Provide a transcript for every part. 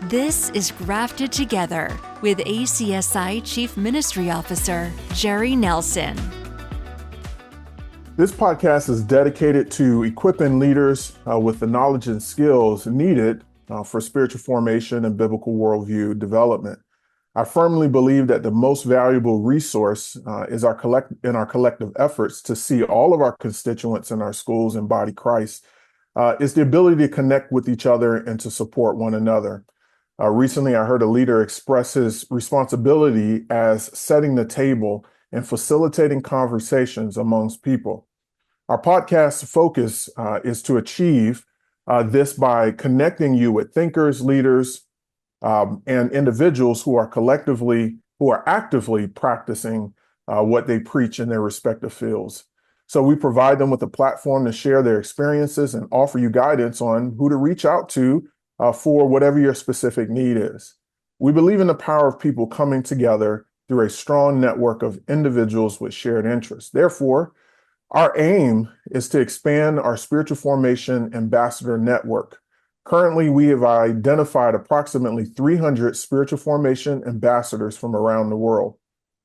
This is Grafted Together with ACSI Chief Ministry Officer Jerry Nelson. This podcast is dedicated to equipping leaders with the knowledge and skills needed for spiritual formation and biblical worldview development. I firmly believe that the most valuable resource is our collective efforts to see all of our constituents in our schools embody Christ, is the ability to connect with each other and to support one another. Recently, I heard a leader express his responsibility as setting the table and facilitating conversations amongst people. Our podcast focus is to achieve this by connecting you with thinkers, leaders, and individuals who are actively practicing what they preach in their respective fields. So we provide them with a platform to share their experiences and offer you guidance on who to reach out to for whatever your specific need is. We believe in the power of people coming together through a strong network of individuals with shared interests. Therefore, our aim is to expand our spiritual formation ambassador network. Currently, we have identified approximately 300 spiritual formation ambassadors from around the world.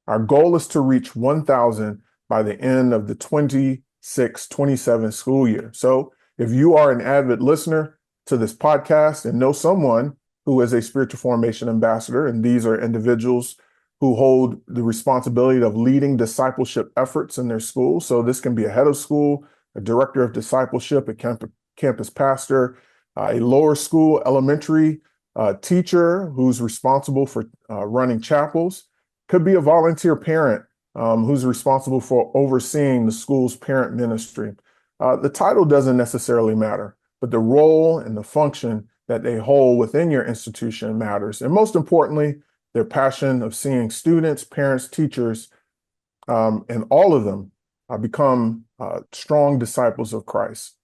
Our goal is to reach 1,000 by the end of the 26-27 school year. So if you are an avid listener to this podcast and know someone who is a spiritual formation ambassador, and these are individuals who hold the responsibility of leading discipleship efforts in their school. So this can be a head of school, a director of discipleship, a campus pastor, a lower school elementary teacher who's responsible for running chapels, could be a volunteer parent who's responsible for overseeing the school's parent ministry. The title doesn't necessarily matter, but the role and the function that they hold within your institution matters. And most importantly, their passion of seeing students, parents, teachers, and all of them become strong disciples of Christ.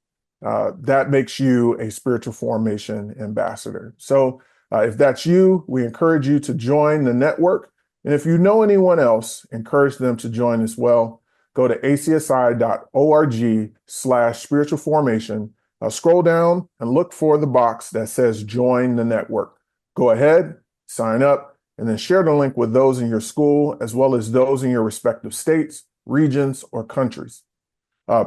That makes you a spiritual formation ambassador. So if that's you, we encourage you to join the network. And if you know anyone else, encourage them to join as well. Go to acsi.org/spiritual formation. Scroll down and look for the box that says join the network. Go ahead, sign up, and then share the link with those in your school, as well as those in your respective states, regions, or countries.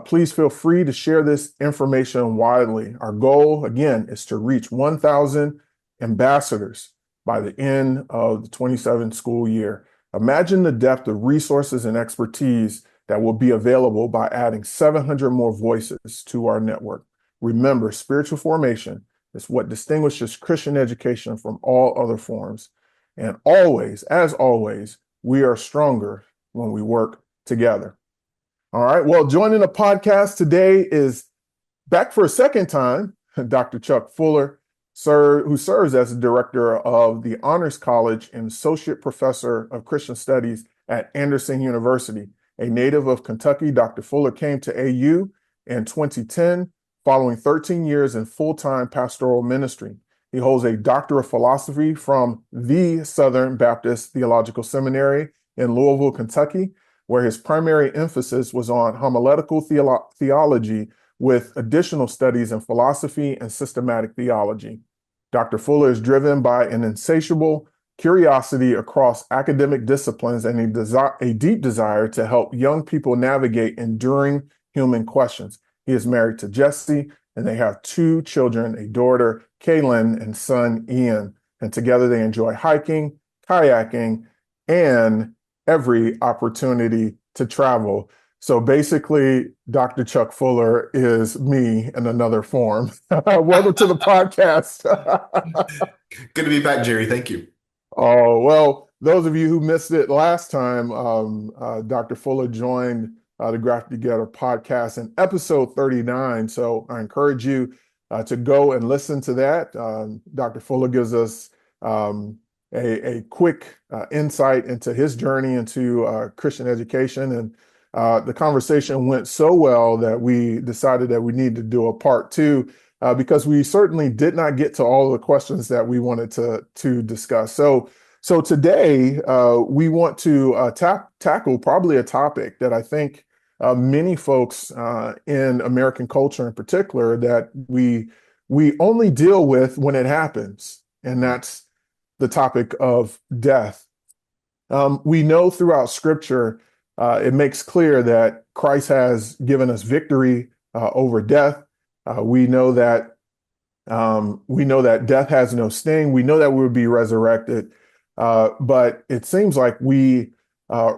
Please feel free to share this information widely. Our goal, again, is to reach 1,000 ambassadors by the end of the 27 school year. Imagine the depth of resources and expertise that will be available by adding 700 more voices to our network. Remember, spiritual formation is what distinguishes Christian education from all other forms. And always, as always, we are stronger when we work together. All right. Well, joining the podcast today is back for a second time, Dr. Chuck Fuller, who serves as the director of the Honors College and Associate Professor of Christian Studies at Anderson University. A native of Kentucky, Dr. Fuller came to AU in 2010, following 13 years in full-time pastoral ministry. He holds a Doctor of Philosophy from the Southern Baptist Theological Seminary in Louisville, Kentucky, where his primary emphasis was on homiletical theology with additional studies in philosophy and systematic theology. Dr. Fuller is driven by an insatiable curiosity across academic disciplines and a deep desire to help young people navigate enduring human questions. He is married to Jessie, and they have 2 children, a daughter, Kaylin, and son, Ian. And together they enjoy hiking, kayaking, and every opportunity to travel. So basically, Dr. Chuck Fuller is me in another form. Welcome to the podcast. Good to be back, Jerry. Thank you. Oh, well, those of you who missed it last time, Dr. Fuller joined the Grafted Together Podcast in episode 39. So I encourage you to go and listen to that. Dr. Fuller gives us a quick insight into his journey into Christian education. And the conversation went so well that we decided that we need to do a part 2 because we certainly did not get to all the questions that we wanted to discuss. So today we want to tackle probably a topic that I think many folks in American culture in particular that we only deal with when it happens. and that's the topic of death. We know throughout Scripture, it makes clear that Christ has given us victory over death. We know that death has no sting. We know that we will be resurrected, but it seems like we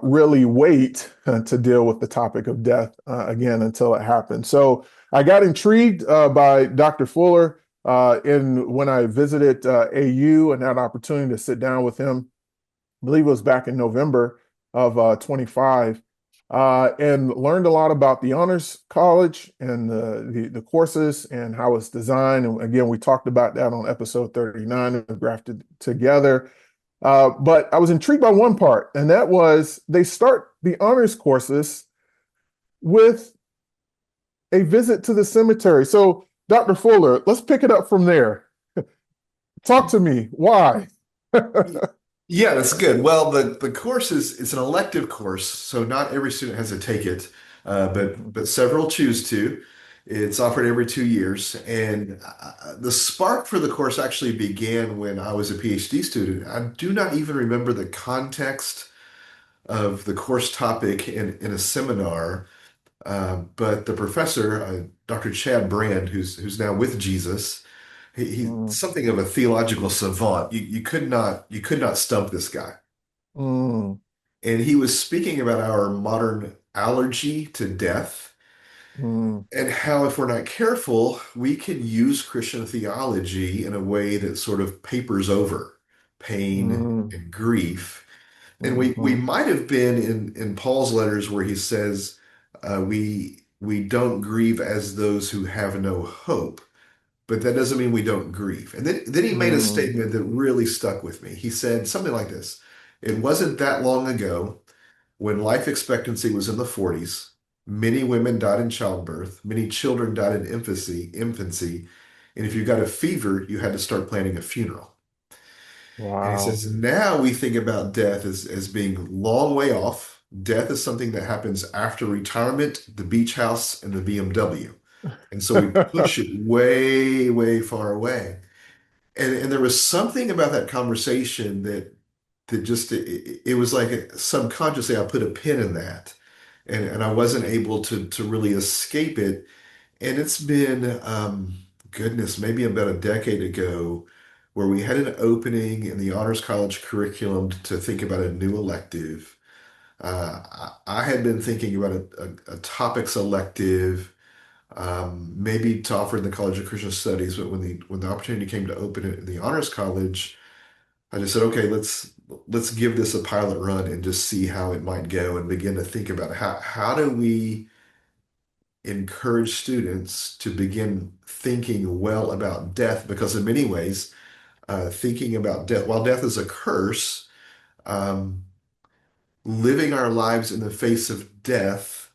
really wait to deal with the topic of death again until it happens. So I got intrigued by Dr. Fuller when I visited AU and had an opportunity to sit down with him. I believe it was back in November of 25, and learned a lot about the Honors College and the courses and how it's designed. And again, we talked about that on episode 39 of Grafted Together. But I was intrigued by one part, and that was they start the honors courses with a visit to the cemetery. So, Dr. Fuller, let's pick it up from there. Talk to me. Why? Yeah, that's good. Well, the course it's an elective course, so not every student has to take it, but several choose to. It's offered every 2 years, and the spark for the course actually began when I was a PhD student. I do not even remember the context of the course topic in a seminar, but the professor, Dr. Chad Brand, who's now with Jesus, he's Mm, something of a theological savant. You could not stump this guy. mm, And he was speaking about our modern allergy to death mm, and how, if we're not careful, we can use Christian theology in a way that sort of papers over pain mm, and grief. And we mhm, might have been in Paul's letters where he says, we don't grieve as those who have no hope, but that doesn't mean we don't grieve. And then he made a mm, statement that really stuck with me. He said something like this: "It wasn't that long ago when life expectancy was in the 40s. Many women died in childbirth, many children died in infancy, and if you got a fever, you had to start planning a funeral." And he wow. says, now we think about death as being long way off. Death is something that happens after retirement, the beach house, and the BMW. And so we push it way, way far away. And there was something about that conversation that just it was like subconsciously I put a pin in that. And I wasn't able to really escape it. And it's been, goodness, maybe about a decade ago, where we had an opening in the Honors College curriculum to think about a new elective. I had been thinking about a topics elective, maybe to offer in the College of Christian Studies, but when the opportunity came to open it in the Honors College, I just said, okay, let's give this a pilot run and just see how it might go and begin to think about how do we encourage students to begin thinking well about death, because in many ways, thinking about death, while death is a curse, um, living our lives in the face of death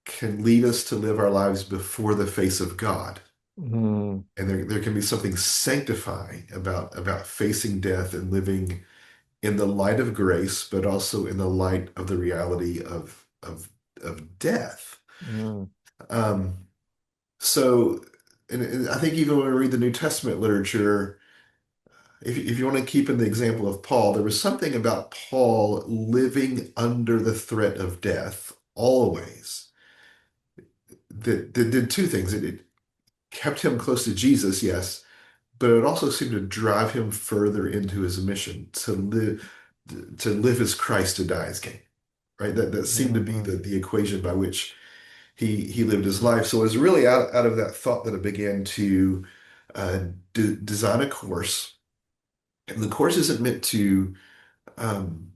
can lead us to live our lives before the face of God. Mm, And there can be something sanctifying about facing death and living in the light of grace, but also in the light of the reality of death. mm, Um, So, and I think even when we read the New Testament literature, if you want to keep in the example of Paul, there was something about Paul living under the threat of death always that did two things. It kept him close to Jesus, yes, but it also seemed to drive him further into his mission to live as Christ, to die as gain. Right? That seemed to be mhm, the equation by which he lived his life. So it was really out of that thought that I began to uh, design a course. And the course isn't meant to, um,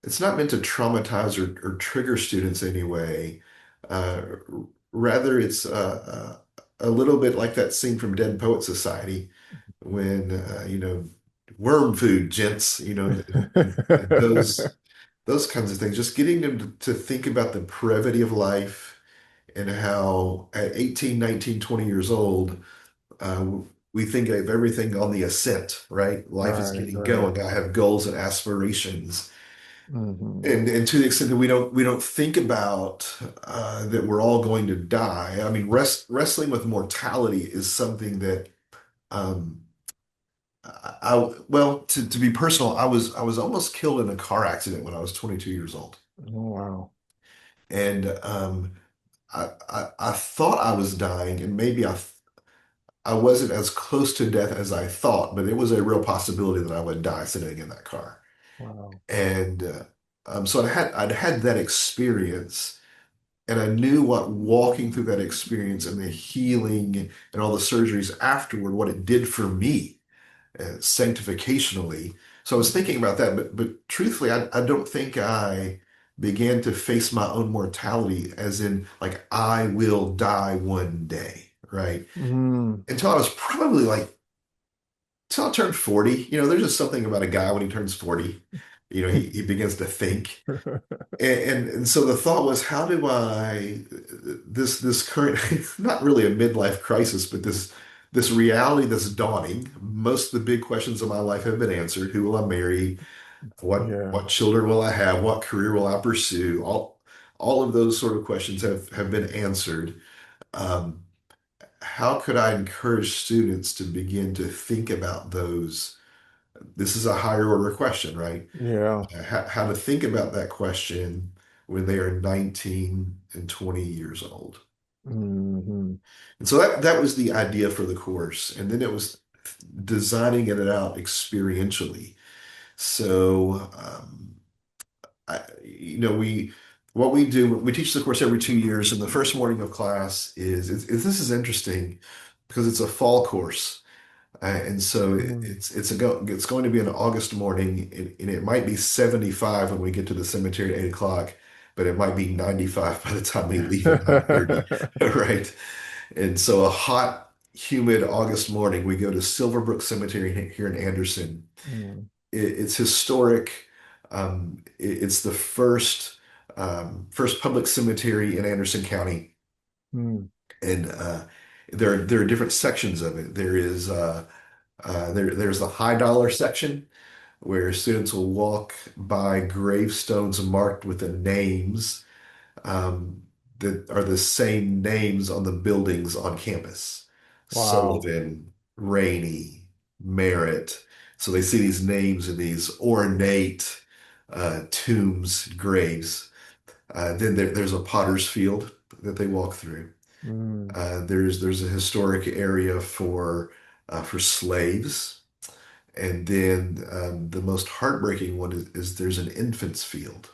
it's not meant to traumatize or trigger students anyway. Uh, Rather, it's a little bit like that scene from Dead Poet Society when, worm food, gents, and those kinds of things. Just getting them to think about the brevity of life and how at 18, 19, 20 years old, uh, we think of everything on the ascent, right? Life is Right, getting right. going. I have goals and aspirations. Mhm, And to the extent that we don't think about that we're all going to die. I mean, wrestling with mortality is something that um, well, to be personal, I was almost killed in a car accident when I was 22 years old. Oh, wow. And I thought I was dying, and maybe I wasn't as close to death as I thought, but it was a real possibility that I would die sitting in that car. Wow. And so I'd had that experience, and I knew what walking through that experience and the healing and all the surgeries afterward, what it did for me sanctificationally. So I was thinking about that, but truthfully, I don't think I began to face my own mortality as in like I will die one day, right? Mm. Until I was probably like till I turned 40. There's just something about a guy when he turns 40. He begins to think. And so the thought was, how do I this current not really a midlife crisis, but this reality that's dawning. Most of the big questions of my life have been answered. Who will I marry? What Yeah. children will I have? What career will I pursue? All of those sort of questions have been answered. Um, how could I encourage students to begin to think about those? This is a higher order question, right? Yeah. How to think about that question when they are 19 and 20 years old. Hmm. And so that was the idea for the course. And then it was designing it out experientially. So, what we do, we teach the course every 2 years, and the first morning of class this is interesting because it's a fall course. And so Mm. it's going to be an August morning, and it might be 75 when we get to the cemetery at 8 o'clock, but it might be 95 by the time we leave at 9:30, right? And so a hot, humid August morning, we go to Silverbrook Cemetery here in Anderson. Mm. It's historic. It's the first public cemetery in Anderson County, Mm. and there are different sections of it. There's the high dollar section where students will walk by gravestones marked with the names um, that are the same names on the buildings on campus. Wow. Sullivan, Rainey, Merritt. So they see these names in these ornate tombs, graves. Then there's a potter's field that they walk through. Mm. There's a historic area for slaves. And then the most heartbreaking one is there's an infant's field,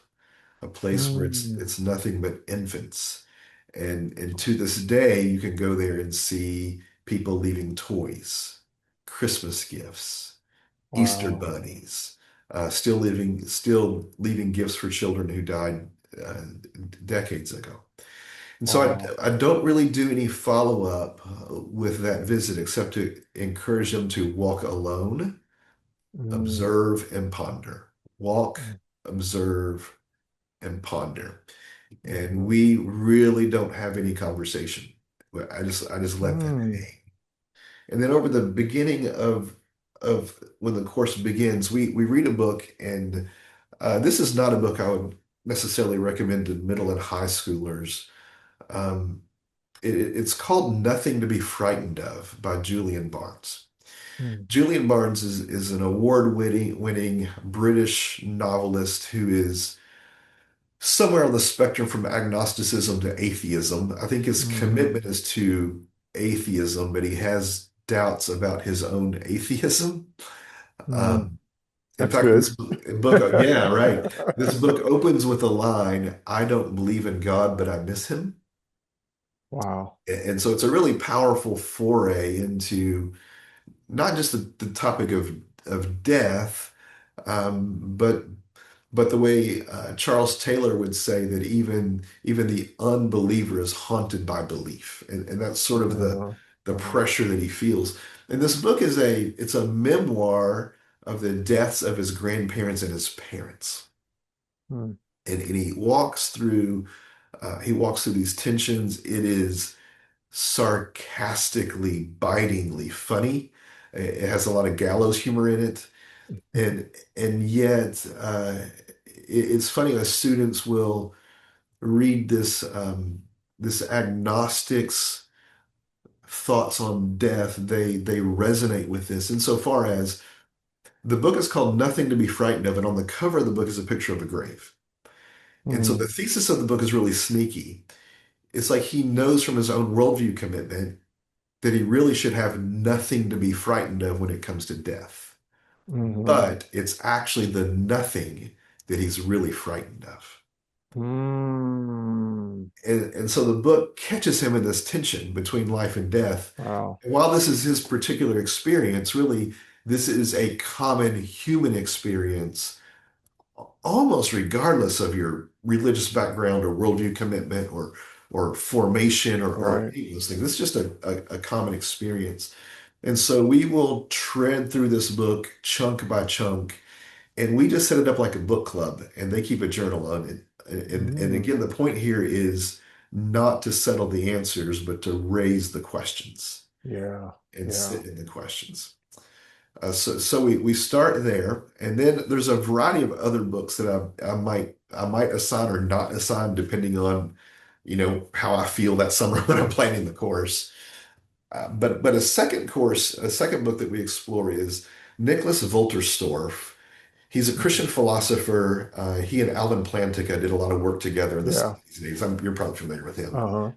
a place where Mm. it's nothing but infants. And to this day, you can go there and see people leaving toys, Christmas gifts, Easter Wow. bunnies, still leaving gifts for children who died uh, decades ago. And so Wow. I don't really do any follow-up with that visit except to encourage them to walk alone, Mm. observe, and ponder. Walk, Mm. observe, and ponder. And Mhm. we really don't have any conversation. I just let that Mm. hang. And then over the beginning of when the course begins, we read a book, and this is not a book I would necessarily recommend to middle and high schoolers. Um, it's called Nothing to Be Frightened of by Julian Barnes. Mm. Julian Barnes is an award-winning British novelist who is somewhere on the spectrum from agnosticism to atheism. I think his Mhm. commitment is to atheism, but he has doubts about his own atheism. Mm. Um, in That's fact, this good. book, yeah, right. This book opens with a line, I don't believe in God, but I miss him. Wow. And so it's a really powerful foray into not just the topic of death, but the way Charles Taylor would say that even the unbeliever is haunted by belief, and that's sort of Uh, the uh, pressure that he feels. And this book it's a memoir of the deaths of his grandparents and his parents, mm. and he walks through these tensions. It is sarcastically, bitingly funny. It has a lot of gallows humor in it, and yet it's funny as students will read this agnostic's thoughts on death. They resonate with this insofar as The book is called Nothing to Be Frightened of, and on the cover of the book is a picture of a grave. And so the Mm, thesis of the book is really sneaky. It's like he knows from his own worldview commitment that he really should have nothing to be frightened of when it comes to death. mhm, But it's actually the nothing that he's really frightened of. mm. And so the book catches him in this tension between life and death. Wow. And while this is his particular experience, really, this is a common human experience, almost regardless of your religious background or worldview commitment or formation or Right. any of those things. It's just a common experience. And so we will tread through this book chunk by chunk, and we just set it up like a book club, and they keep a journal on it. And Mm. again, the point here is not to settle the answers, but to raise the questions Yeah. and Yeah. sit in the questions. So we start there, and then there's a variety of other books that I might assign or not assign depending on how I feel that summer when I'm planning the course. But a second book that we explore is Nicholas Wolterstorff. He's a Mhm. Christian philosopher. He and Alvin Plantinga did a lot of work together in the Yeah. 70s and 80s. You're probably familiar with him. Uh-huh.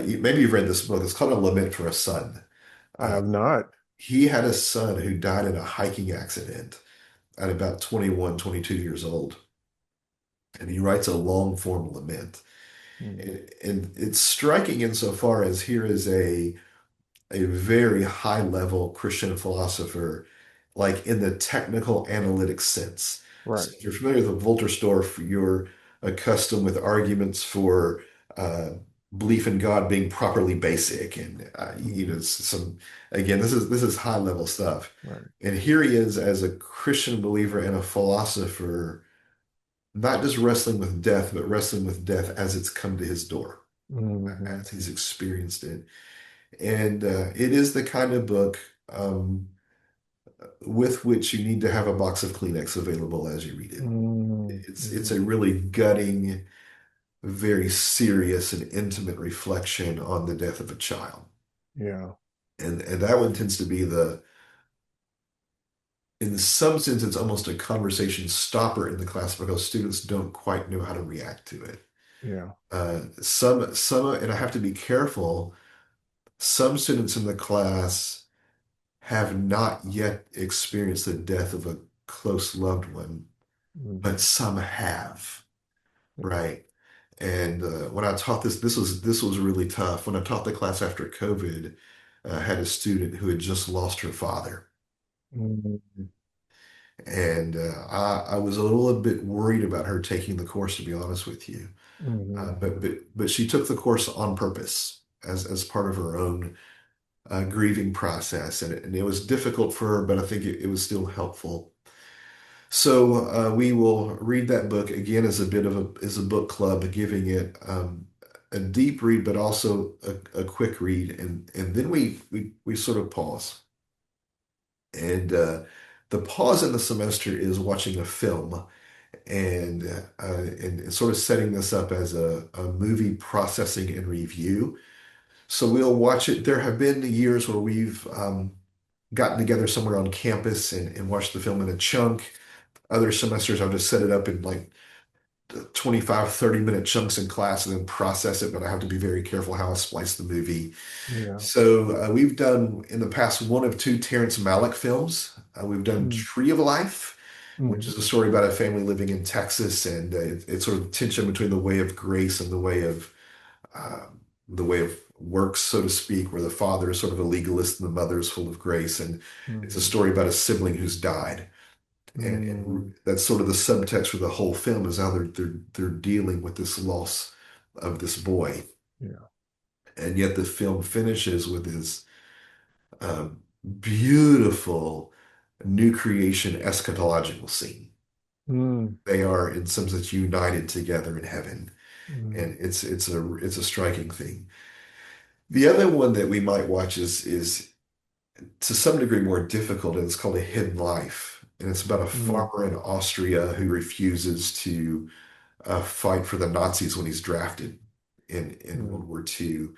Maybe you've read this book. It's called A Lament for a Son. I Uh, have not. he had a son who died in a hiking accident at about 21, 22 years old. And he writes a long form lament. Mm. And it's striking insofar as here is a very high level Christian philosopher, like in the technical analytic sense. Right. So if you're familiar with Wolterstorff, you're accustomed with arguments for uh, belief in God being properly basic, and Mhm. some again, this is high level stuff. Right. And here he is as a Christian believer and a philosopher, not just wrestling with death, but wrestling with death as it's come to his door, Mhm. as he's experienced it. And it is the kind of book um, with which you need to have a box of Kleenex available as you read it. Mm. It's a Mhm. really gutting, very serious and intimate reflection on the death of a child. Yeah. And that one tends to be in some sense, it's almost a conversation stopper in the class because students don't quite know how to react to it. Yeah. And I have to be careful. Some students in the class have not yet experienced the death of a close loved one, but Mhm. some have, Yeah. right? And when I taught this was really tough. When I taught the class after COVID, I had a student who had just lost her father, Mhm. and I was a little bit worried about her taking the course, to be honest with you. Mhm. But she took the course on purpose as part of her own grieving process, and it was difficult for her, but I think it was still helpful. So we will read that book again as a bit of a book club, giving it a deep read, but also a quick read, and then we sort of pause. And the pause in the semester is watching a film and and sort of setting this up as a movie processing and review. So we'll watch it. There have been years where we've gotten together somewhere on campus and watched the film in a chunk. Other semesters, I'll just set it up in like 25, 30-minute chunks in class and then process it, but I have to be very careful how I splice the movie. Yeah. So we've done in the past one of two Terrence Malick films. We've done Mm. Tree of Life, which Mhm. is a story about a family living in Texas, and it's sort of tension between the way of grace and uh, the way of works, so to speak, where the father is sort of a legalist and the mother is full of grace, and it's a Mhm. story about a sibling who's died. And Mm. that's sort of the subtext for the whole film is how they're dealing with this loss of this boy. Yeah. And yet the film finishes with this um, beautiful new creation eschatological scene. Mm. They are in some sense united together in heaven, Mm. and it's a striking thing. The other one that we might watch is to some degree more difficult, and it's called A Hidden Life, and it's about a Mm. farmer in Austria who refuses to fight for the Nazis when he's drafted in Mm. World War II,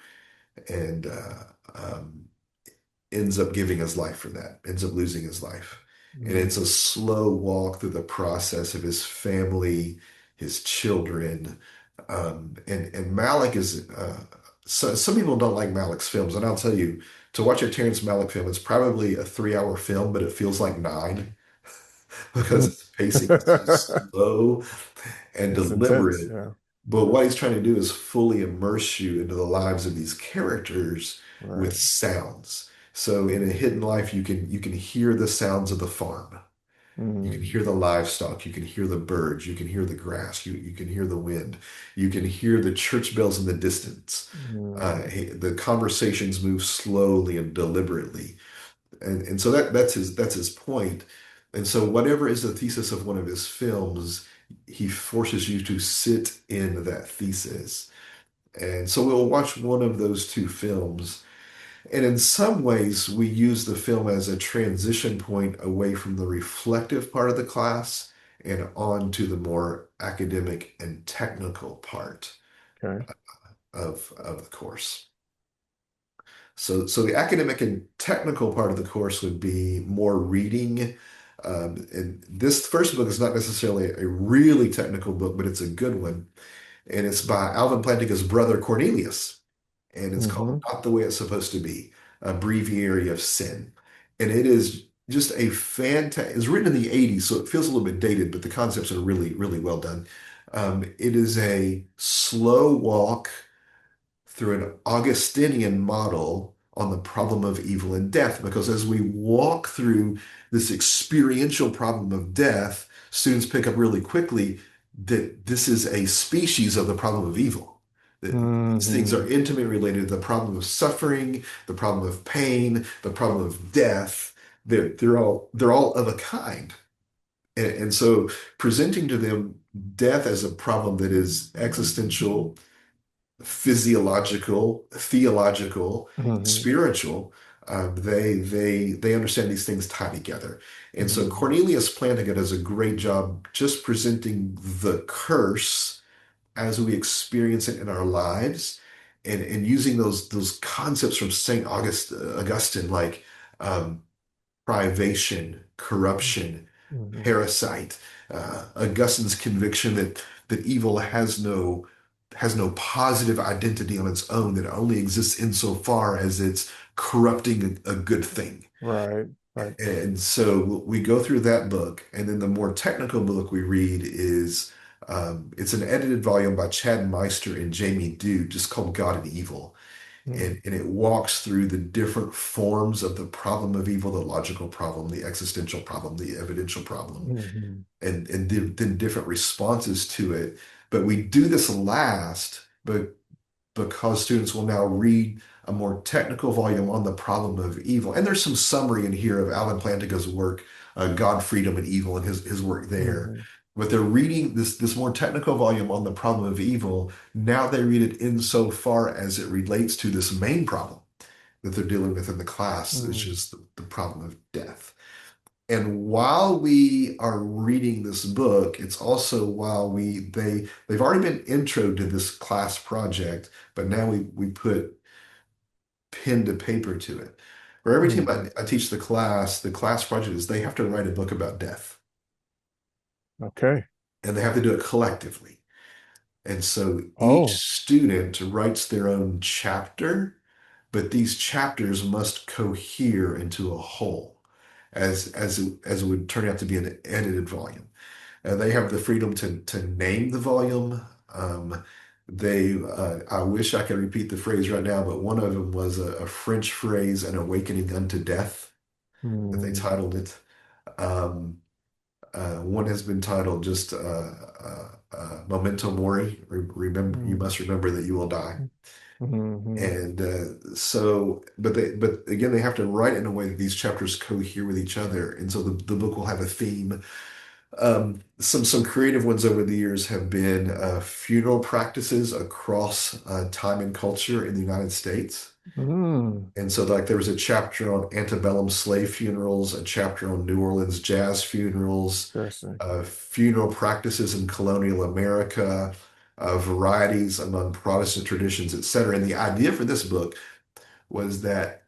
and ends up giving his life for that, ends up losing his life. And it's Mm, a slow walk through the process of his family, his children. And Malick is, so, some people don't like Malick's films. And I'll tell you, to watch a Terrence Malick film, it's probably a 3 hour film, but it feels like nine because mm. its pacing is so slow and It's intense. deliberate. Yeah. But what he's trying to do is fully immerse you into the lives of these characters with Right. sounds. So in A Hidden Life, you can hear the sounds of the farm. You can Mm, hear the livestock, you can hear the birds, you can hear the grass, you can hear the wind, you can hear the church bells in the distance. mm, The conversations move slowly and deliberately. And so that's his point. And so whatever is the thesis of one of his films, he forces you to sit in that thesis. And so we'll watch one of those two films. And in some ways, we use the film as a transition point away from the reflective part of the class and on to the more academic and technical part okay. of the course. So the academic and technical part of the course would be more reading. And this first book is not necessarily a really technical book, but it's a good one. And it's by Alvin Plantinga's brother Cornelius. And it's called Hmm. Not the Way It's Supposed to Be, a Breviary of Sin. And it is just a fantastic, it's written in the 80s, so it feels a little bit dated, but the concepts are really, really well done. It is a slow walk through an Augustinian model on the problem of evil and death. Because as we walk through this experiential problem of death, students pick up really quickly that this is a species of the problem of evil. That these things are Hmm. intimately related to the problem of suffering, the problem of pain, the problem of death. They're all of a kind. And so presenting to them death as a problem that is existential, physiological, theological, Hmm. spiritual. They understand these things tie together. And so Hmm. Cornelius Plantinga does a great job just presenting the curse as we experience it in our lives, and using those concepts from Augustine, like um, privation, corruption, Hmm. parasite. Augustine's conviction that evil has no positive identity on its own, that it only exists insofar as it's corrupting a good thing. Right. Right. And so we go through that book, and then the more technical book we read is it's an edited volume by Chad Meister and Jamie Dew, just called God and Evil. And it walks through the different forms of the problem of evil, the logical problem, the existential problem, the evidential problem, Hmm. and then different responses to it. But we do this last, but because students will now read a more technical volume on the problem of evil. And there's some summary in here of Alan Plantinga's work, God, Freedom, and Evil, and his work there. Hmm. But they're reading this more technical volume on the problem of evil. Now they read it insofar as it relates to this main problem that they're dealing with in the class, which Hmm. is the problem of death. And while we are reading this book, it's also while they've already been intro to this class project, but now we put pen to paper to it. For every time Hmm. I teach the class project is they have to write a book about death, Okay. and they have to do it collectively. And so each Oh. student writes their own chapter, but these chapters must cohere into a whole, as it would turn out to be an edited volume. They have the freedom to name the volume. I wish I could repeat the phrase right now, but one of them was a French phrase, an awakening unto death, that they Hmm. titled it. Um, One has been titled just Memento Mori. Remember, you Hmm. must remember that you will die. Hmm. And but again, they have to write in a way that these chapters cohere with each other, and so the book will have a theme. Some creative ones over the years have been funeral practices across time and culture in the United States. Hmm. And so, like, there was a chapter on antebellum slave funerals, a chapter on New Orleans jazz funerals, Interesting. funeral practices in colonial America, varieties among Protestant traditions, etc. And the idea for this book was that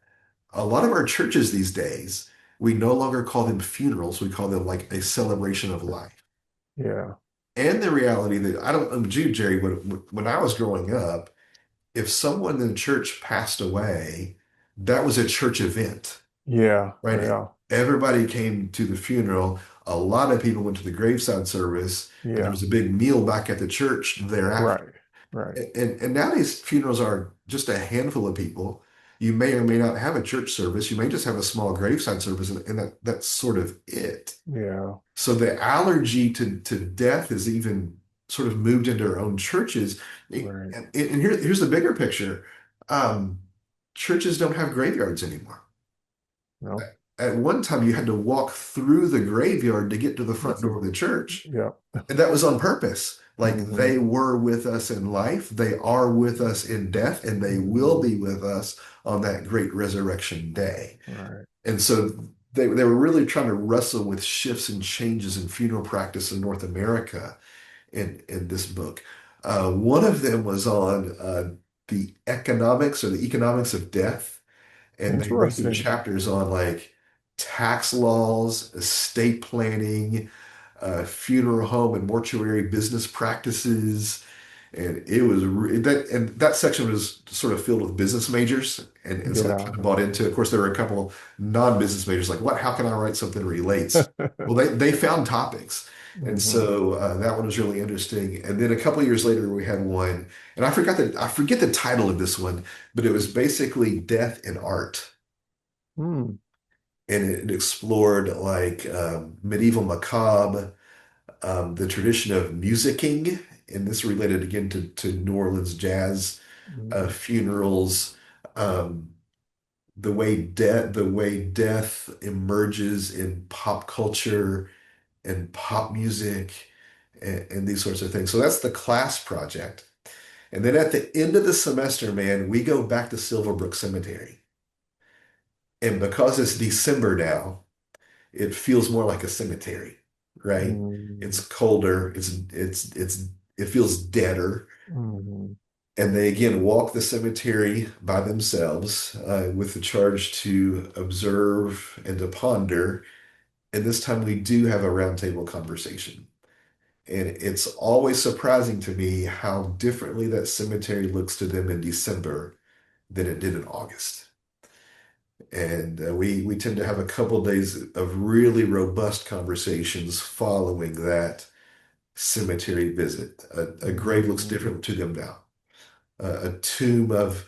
a lot of our churches these days, We no longer call them funerals. We call them like a celebration of life. Yeah. And the reality that I don't know you, Jerry, when I was growing up, if someone in the church passed away, that was a church event, Yeah. right? Yeah. Everybody came to the funeral. A lot of people went to the graveside service, and there Yeah. was a big meal back at the church thereafter. Right. Right. And nowadays funerals are just a handful of people. You may or may not have a church service. You may just have a small graveside service, and that's sort of it. Yeah. So the allergy to death has even sort of moved into our own churches. Right. And here's the bigger picture. Um, Churches don't have graveyards anymore. No. At one time, you had to walk through the graveyard to get to the front That's it. door of the church. Yeah. And that was on purpose. Like Hmm. they were with us in life, they are with us in death, and they will Hmm. be with us on that great resurrection day. Right. And so they were really trying to wrestle with shifts and changes in funeral practice in North America in this book. One of them was on the economics of death, and they wrote through Interesting. chapters on like tax laws, estate planning, funeral home and mortuary business practices. And it was that section was sort of filled with business majors, and so I Yeah. kind of bought into it. Of course, there were a couple non-business majors like, what? How can I write something that relates? Well, they found topics, and Hmm. so that one was really interesting. And then a couple of years later, we had one, and I forget the title of this one, but it was basically death and art, Hmm. and it explored like medieval macabre, the tradition of musicking, and this related again to New Orleans jazz, Hmm. funerals, um, the way death emerges in pop culture and pop music and these sorts of things. So that's the class project. And then at the end of the semester, man, we go back to Silverbrook Cemetery. And because it's December now, it feels more like a cemetery, right? It's Hmm. colder, it feels deader. Hmm. And they again walk the cemetery by themselves with the charge to observe and to ponder. And this time we do have a roundtable conversation. And it's always surprising to me how differently that cemetery looks to them in December than it did in August. And we tend to have a couple of days of really robust conversations following that cemetery visit. A grave looks Hmm. different to them now. A tomb of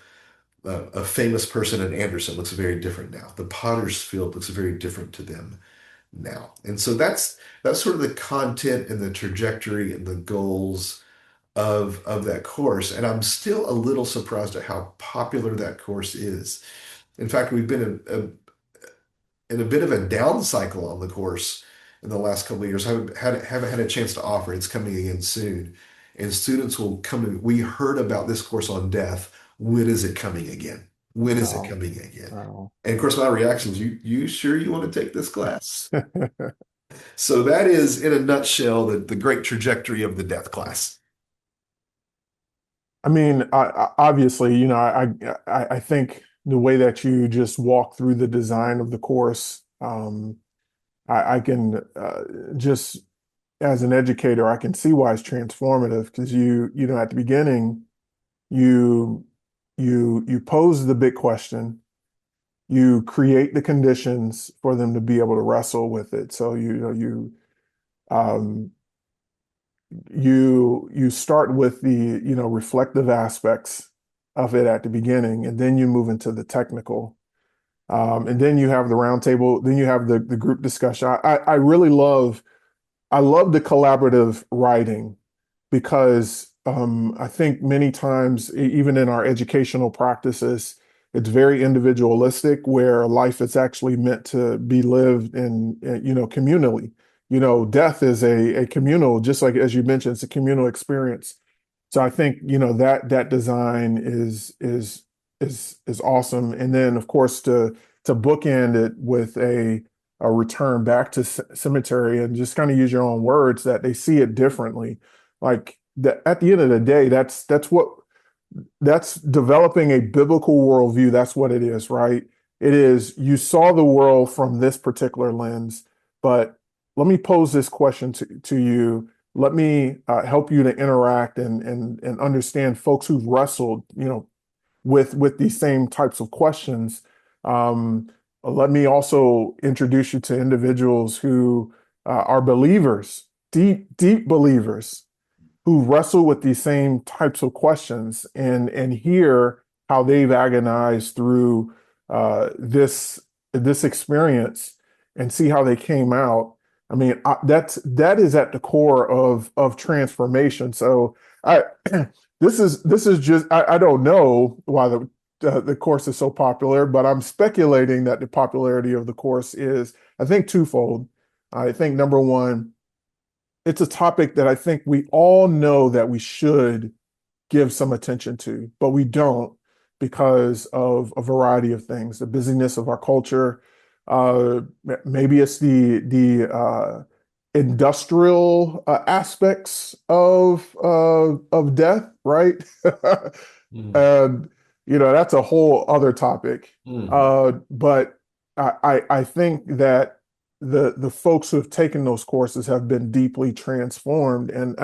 a famous person in Anderson looks very different now. The Potter's Field looks very different to them now. And so that's sort of the content and the trajectory and the goals of that course. And I'm still a little surprised at how popular that course is. In fact, we've been in a bit of a down cycle on the course in the last couple of years. I haven't had a chance to offer. It's coming again soon. And students will come in. We heard about this course on death. When is it coming again? When is it Wow. coming again? Wow. And of course, my reaction is, you sure you want to take this class? So that is, in a nutshell, the great trajectory of the death class. I mean, obviously, I think the way that you just walk through the design of the course, I can just as an educator, I can see why it's transformative because at the beginning, you you pose the big question, you create the conditions for them to be able to wrestle with it. So um, you start with the reflective aspects of it at the beginning, and then you move into the technical, and then you have the roundtable, then you have the group discussion. I really I love the collaborative writing because I think many times, even in our educational practices, it's very individualistic where life is actually meant to be lived communally. Death is a communal, just like as you mentioned, it's a communal experience. So I think, that design is awesome. And then of course to bookend it with a return back to cemetery and just kind of use your own words that they see it differently. Like that at the end of the day, that's developing a biblical worldview. That's what it is, right? It is, you saw the world from this particular lens, but let me pose this question to you. Let me help you to interact and understand folks who've wrestled, with these same types of questions. Um, Let me also introduce you to individuals who are believers, deep, deep believers, who wrestle with these same types of questions and hear how they've agonized through this experience and see how they came out. I mean, that is at the core of transformation. So I this is just I don't know why the course is so popular, but I'm speculating that the popularity of the course is, I think, twofold. I think number one, it's a topic that I think we all know that we should give some attention to, but we don't because of a variety of things, the busyness of our culture. Maybe it's the industrial aspects of death, right? Mm, And that's a whole other topic. mm. But I think that the folks who have taken those courses have been deeply transformed, and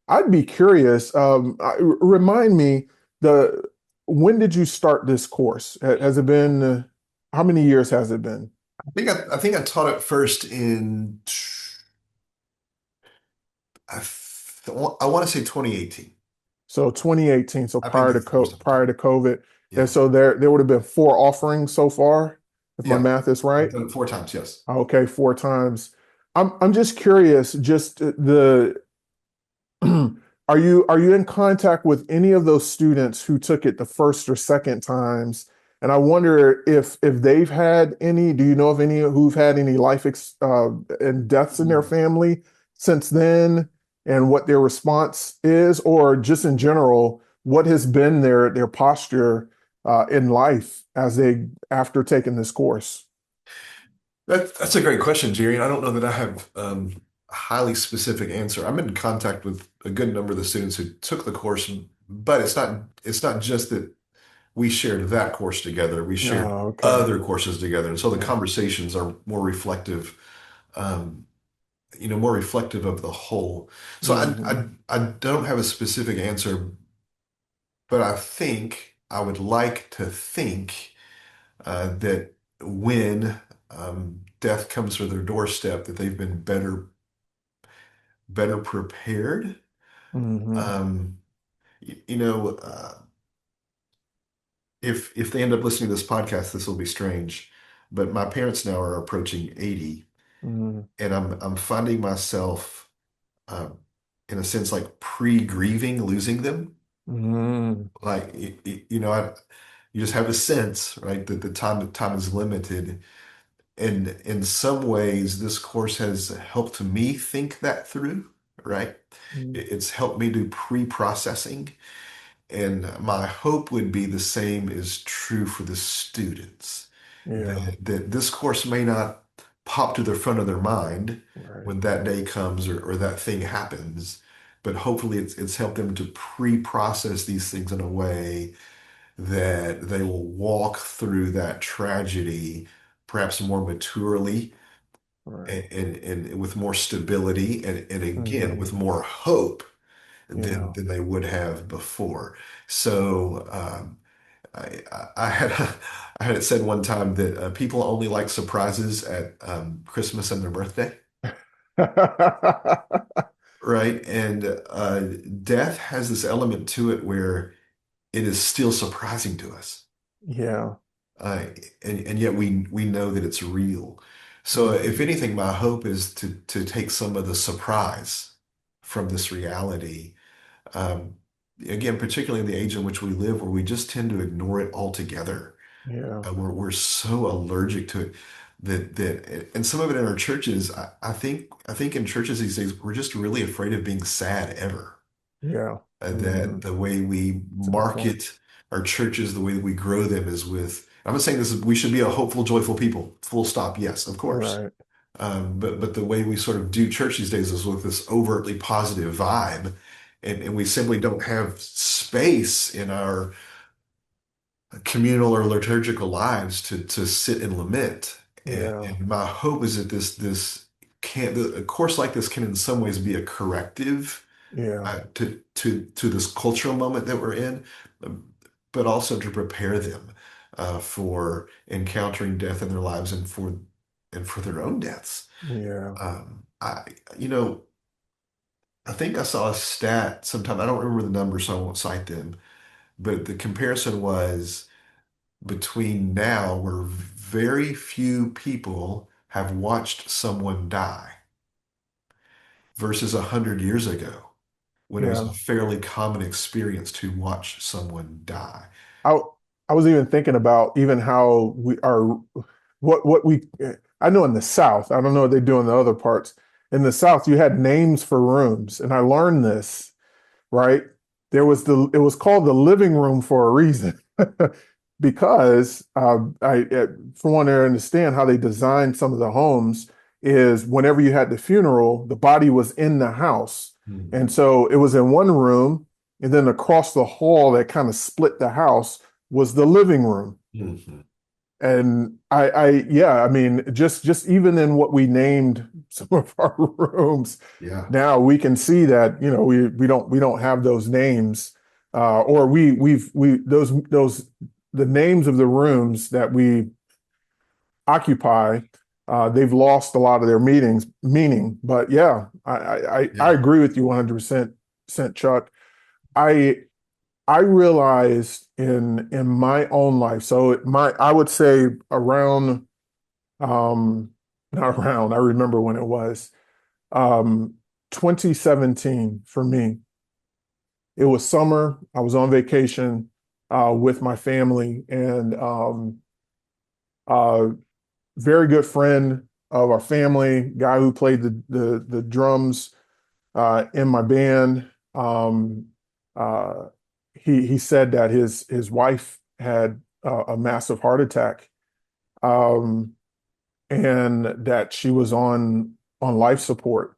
I'd be curious. Remind me, the when did you start this course? Has it been how many years has it been? I think I taught it first in I want to say 2018. So 2018, so I think prior to that's the first time I taught prior to COVID, it. and Yeah. so there would have been four offerings so far, if my Yeah. math is I've right. done it 4 times, yes. Okay, four times. I'm just curious, just are you in contact with any of those students who took it the first or second times? And I wonder if they've had any, do you know of any who've had any and deaths in their Mm. family since then, and what their response is, or just in general, what has been their posture in life after taking this course? That's a great question, Jerry. And I don't know that I have a highly specific answer. I'm in contact with a good number of the students who took the course, but it's not just that we shared that course together. We shared Oh, okay. other courses together. And so the Yeah. conversations are um, more reflective of the whole. So Hmm. I don't have a specific answer, but I think I would like to think that when death comes to their doorstep, that they've been better prepared. Hmm. Um, you know, if they end up listening to this podcast, this will be strange, but my parents now are approaching 80, Hmm. and I'm finding myself uh, in a sense like pre-grieving losing them. Hmm. Like you just have a sense, right, that the time is limited. And in some ways, this course has helped me think that through, right? It's helped me do pre-processing. And my hope would be the same is true for the students, Yeah. that this course may not pop to the front of their mind Right. when that day comes or that thing happens, but hopefully it's helped them to pre-process these things in a way that they will walk through that tragedy perhaps more maturely Right. and with more stability and again Hmm. with more hope than Yeah. they would have before. So I had I had it said one time that people only like surprises at Christmas and their birthday, right? And death has this element to it where it is still surprising to us. Yeah. Uh, and yet we know that it's real. So if Hmm. anything, my hope is to take some of the surprise from this reality. Um, Again, particularly in the age in which we live, where we just tend to ignore it altogether. Yeah. We're so allergic to it and some of it in our churches, I think in churches these days, we're just really afraid of being sad ever. Yeah. Hmm. That the way we That's a good point. market our churches, the way that we grow them is with, I'm not saying we should be a hopeful, joyful people, full stop. Yes, of course. Right. But the way we sort of do church these days is with this overtly positive vibe. And we simply don't have space in our communal or liturgical lives to sit and lament. Yeah. And my hope is that this can a course like this can in some ways be a corrective Yeah. to this cultural moment that we're in, um, but also to prepare them for encountering death in their lives and for their own deaths. Yeah. I you know I think I saw a stat sometime. I don't remember the numbers, so I won't cite them. But the comparison was between now, where very few people have watched someone die, versus 100 years ago, when it was Yeah. a fairly common experience to watch someone die. I I was even thinking about even how we are what we I know in the South, I don't know what they do in the other parts. In the South, you had names for rooms, and I learned this, right? It was called the living room for a reason. Because from what I understand, how they designed some of the homes is whenever you had the funeral, the body was in the house. Mhm. And so it was in one room, and then across the hall that kind of split the house was the living room. Mhm. And yeah, I mean, just even in what we named some of our rooms, Yeah. now we can see that, we don't have those names, or we those the names of the rooms that we occupy, they've lost a lot of their meaning. But yeah, I Yeah. agree with you 100%, Chuck. I I realized in my own life, so I would say around, um not around, I remember when it was, um 2017 for me. It was summer. I was on vacation with my family, and uh very good friend of our family, guy who played the drums in my band. Uh, he said that his wife had a massive heart attack, um, and that she was on life support.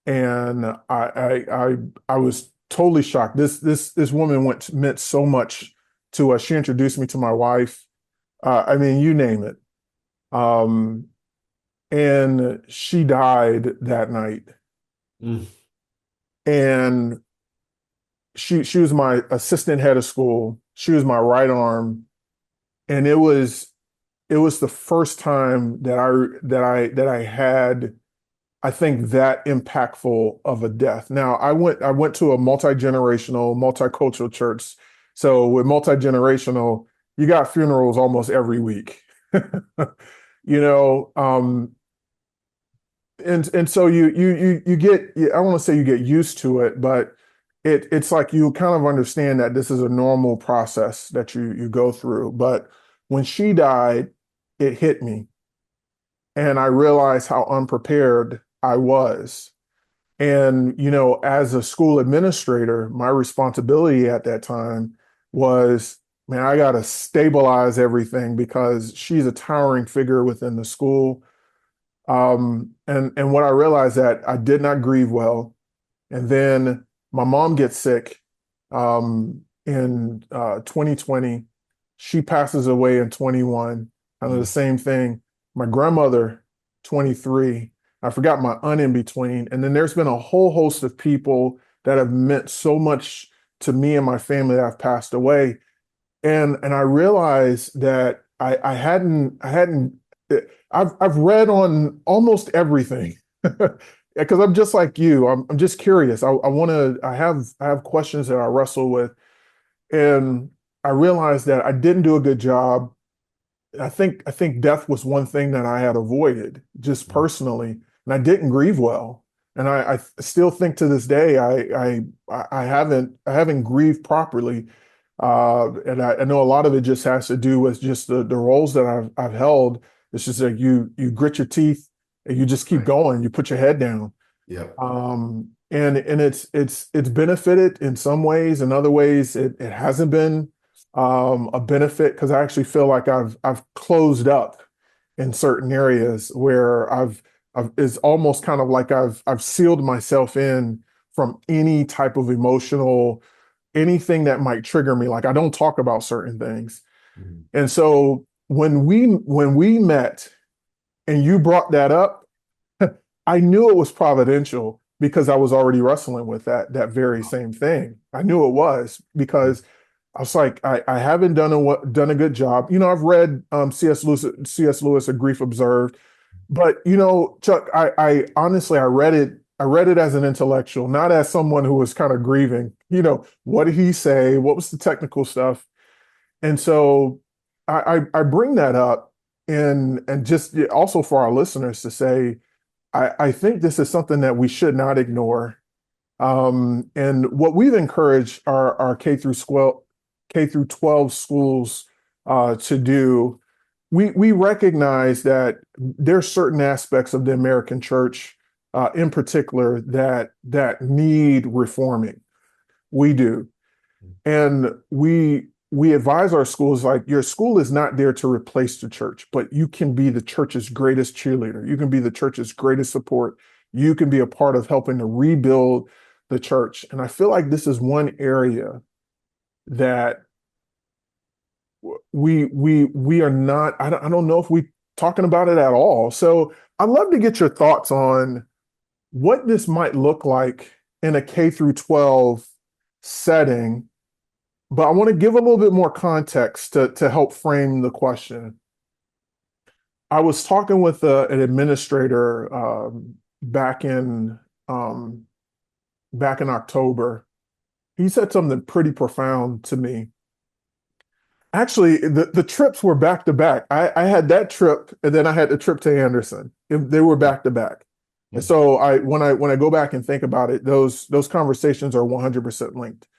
And I was totally shocked. This woman meant so much to us. She introduced me to my wife. I mean, you name it. Um, and she died that night. Mm. And she was my assistant head of school. She was my right arm, and it was the first time that I had, I think, that impactful of a death. Now I went to a multi-generational, multicultural church. So with multi-generational, you got funerals almost every week. You know, and so you get, I don't want to say you get used to it, but it's like you kind of understand that this is a normal process that you go through. But when she died, it hit me, and I realized how unprepared I was. And as a school administrator, my responsibility at that time was, man, I got to stabilize everything because she's a towering figure within the school. And what I realized, that I did not grieve well. And then my mom gets sick in 2020. She passes away in 21. Kind of the Mm. same thing. My grandmother, 23. I forgot my aunt in between. And then there's been a whole host of people that have meant so much to me and my family that have passed away. And I realized that I hadn't I've read on almost everything because I'm just like you. I'm just curious. I want to. I have questions that I wrestle with, and I realized that I didn't do a good job. I think death was one thing that I had avoided just Mm. personally, and I didn't grieve well. And I still think to this day I haven't grieved properly. And I know a lot of it just has to do with just the roles that I've held. It's just like you grit your teeth and you just keep Right. going. You put your head down. Yep. And it's benefited in some ways. In other ways, it hasn't been a benefit, because I actually feel like I've closed up in certain areas where I've it's almost kind of like I've sealed myself in from any type of emotional anything that might trigger me. Like I don't talk about certain things. Mhm. And so when we met and you brought that up, I knew it was providential because I was already wrestling with that very same thing. I knew it was because I was like, I haven't done a good job. I've read C.S. Lewis, A Grief Observed, but Chuck, I honestly I read it as an intellectual, not as someone who was kind of grieving. What did he say? What was the technical stuff? And so I bring that up and just also for our listeners to say, I think this is something that we should not ignore. And what we've encouraged our K through 12 schools to do, we recognize that there's certain aspects of the American church, in particular, that need reforming. We do. And we advise our schools like your school is not there to replace the church, but you can be the church's greatest cheerleader. You can be the church's greatest support. You can be a part of helping to rebuild the church. And I feel like this is one area that we are not, I don't know if we talking about it at all. So I'd love to get your thoughts on what this might look like in a K through 12 setting. But I want to give a little bit more context to help frame the question. I was talking with an administrator back in um, back in October. He said something pretty profound to me. Actually, the trips were back to back. I had that trip, and then I had the trip to Anderson. They were back to back. And Mhm. so when I go back and think about it, those conversations are 100% linked.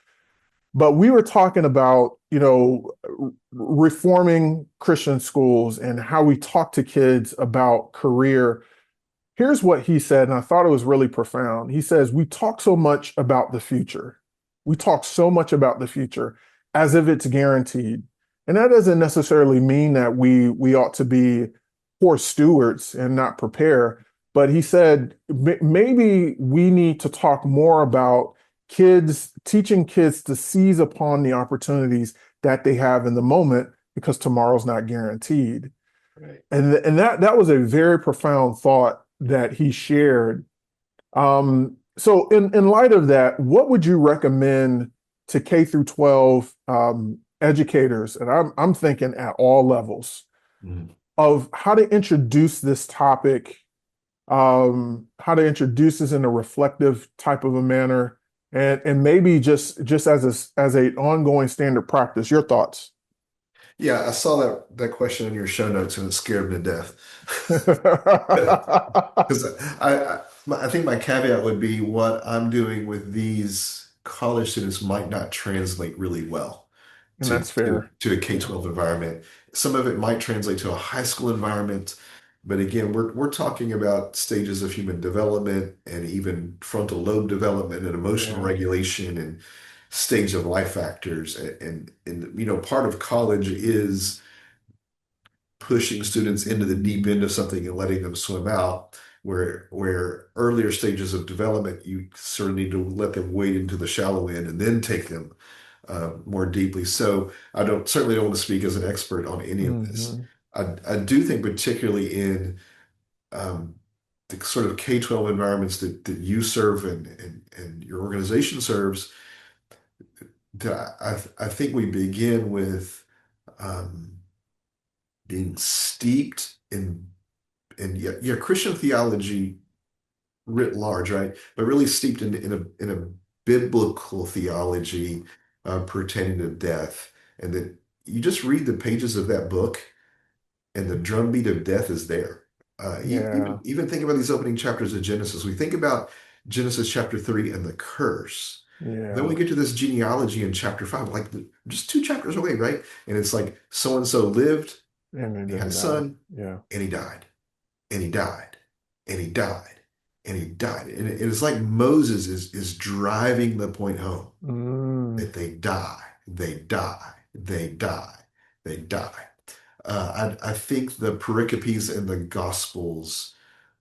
But we were talking about, reforming Christian schools and how we talk to kids about career. Here's what he said, and I thought it was really profound. He says, we talk so much about the future. We talk so much about the future as if it's guaranteed. And that doesn't necessarily mean that we ought to be poor stewards and not prepare. But he said, maybe we need to talk more about teaching kids to seize upon the opportunities that they have in the moment because tomorrow's not guaranteed. Right. And that was a very profound thought that he shared. So in light of that, what would you recommend to K through 12 educators, and I'm thinking at all levels, Mhm. of how to introduce this topic, how to introduce this in a reflective type of a manner, and maybe just as a ongoing standard practice. Your thoughts? Yeah, I saw that question in your show notes and it scared me to death. Because I think my caveat would be what I'm doing with these college students might not translate really well And that's to, fair. to a Yeah. K-12 environment. Some of it might translate to a high school environment, but again, we're talking about stages of human development and even frontal lobe development and emotional Yeah. regulation and stage of life factors. And part of college is pushing students into the deep end of something and letting them swim out, where earlier stages of development, you sort of need to let them wade into the shallow end and then take them more deeply. So I certainly don't want to speak as an expert on any of this. Hmm. I do think particularly in um, the sort of K-12 environments that you serve and your organization serves, that I think we begin with um, being steeped in yeah, Christian theology writ large, right? But really steeped in a biblical theology pertaining to death, and that you just read the pages of that book, and the drumbeat of death is there. Yeah. Even think about these opening chapters of Genesis. We think about Genesis chapter 3 and the curse. Then we Yeah. get to this genealogy in chapter 5, like just two chapters away, right? And it's like so and so lived, And he had a then son, yeah. and he died, and he died, and he died, and he died. And it's like Moses is driving the point home Mm, that they die, they die, they die, they die. I think the pericopes in the Gospels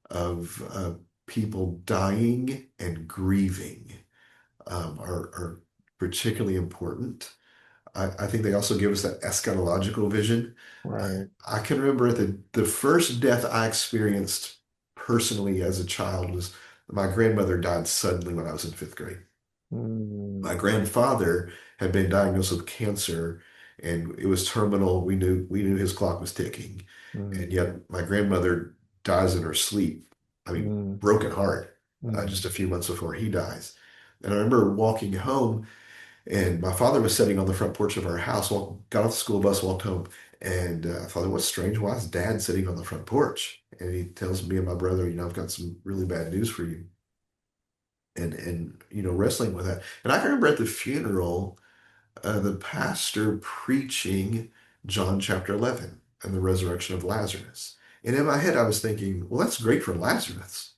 of people dying and grieving are particularly important. I think they also give us that eschatological vision. Right. I can remember the first death I experienced personally as a child was my grandmother died suddenly when I was in fifth grade. My Mm, grandfather had been diagnosed with cancer and it was terminal. We knew his clock was ticking. And mm, yet my grandmother dies in her sleep. I mean, mm, broken heart, just mm, a few months before he dies. And I remember walking home and my father was sitting on the front porch of our house, got off the school bus, walked home, and I thought, what's strange? Why is dad sitting on the front porch? And he tells me and my brother, I've got some really bad news for you. And wrestling with that. And I can remember at the funeral, the pastor preaching John chapter 11 and the resurrection of Lazarus. And in my head, I was thinking, well, that's great for Lazarus,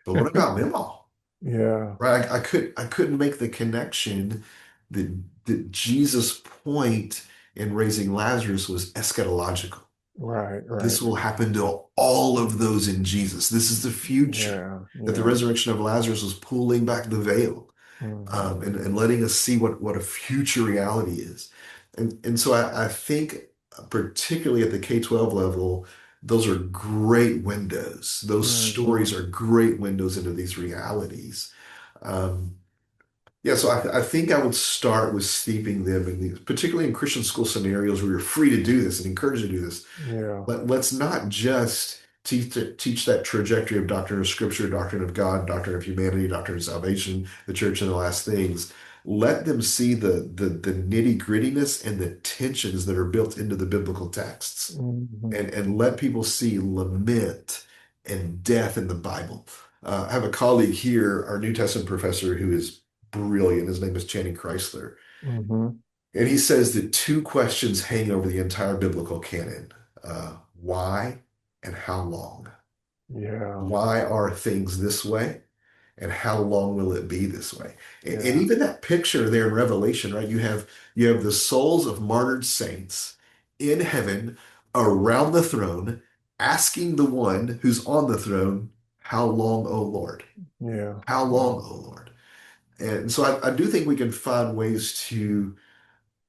but what about them all? yeah. Right? I couldn't make the connection that Jesus' point in raising Lazarus was eschatological. Right. Right. This will happen to all of those in Jesus. This is the future. Yeah. That the Yeah. resurrection of Lazarus was pulling back the veil, Hmm. and letting us see what a future reality is. And so I think, particularly at the K-12 level, those are great windows. Those Hmm. stories are great windows into these realities. Um, yeah, so I think I would start with steeping them in these, particularly in Christian school scenarios where you're free to do this and encouraged to do this. Yeah. Let's not just teach that trajectory of doctrine of Scripture, doctrine of God, doctrine of humanity, doctrine of salvation, the church and the last things. Let them see the nitty-grittiness and the tensions that are built into the biblical texts, Hmm. and let people see lament and death in the Bible. I have a colleague here, our New Testament professor, who is brilliant. His name is Channing Chrysler. Hmm. And he says that two questions hang over the entire biblical canon. Why and how long? Yeah. Why are things this way? And how long will it be this way? And Yeah. even that picture there in Revelation, right? You have the souls of martyred saints in heaven around the throne, asking the one who's on the throne, how long, O Lord? Yeah. How Yeah. long, O Lord? And so I do think we can find ways to